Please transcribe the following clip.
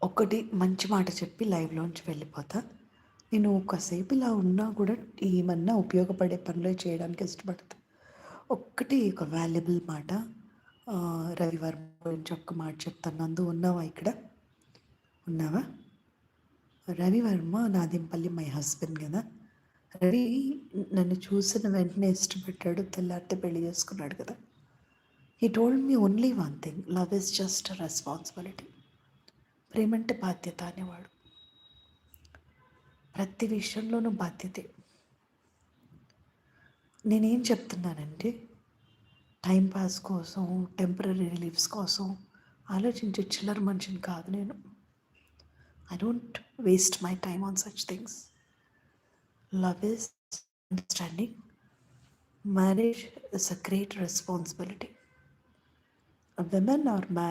ఒకటి మంచి మాట చెప్పి లైవ్‌లోంచి వెళ్ళిపోతా. నేను కాసేపు ఇలా ఉన్నా కూడా ఏమన్నా ఉపయోగపడే పనులే చేయడానికి ఇష్టపడతా. ఒక్కటి ఒక వాల్యుబుల్ మాట రవివర్మ గురించి ఒక్క మాట చెప్తాను. నందు ఉన్నావా ఇక్కడ? ఉన్నావా? రవివర్మ నాదెంపల్లి మై హస్బెండ్ కదా! రవి నన్ను చూసిన వెంటనే ఇష్టపడ్డాడు. తెల్లారితే పెళ్లి చేసుకున్నాడు కదా! He told me only one thing, love is just a responsibility. ప్రేమంటే బాధ్యత అనేవాడు. ప్రతి విషయంలోనూ బాధ్యతే. నేనేం చెప్తున్నానంటే టైం పాస్ కోసం, టెంపరరీ రిలీఫ్స్ కోసం ఆలోచించే చిల్లర మనిషిని కాదు నేను. I don't waste my time on such things. Love is understanding. Marriage is a great responsibility. A woman or man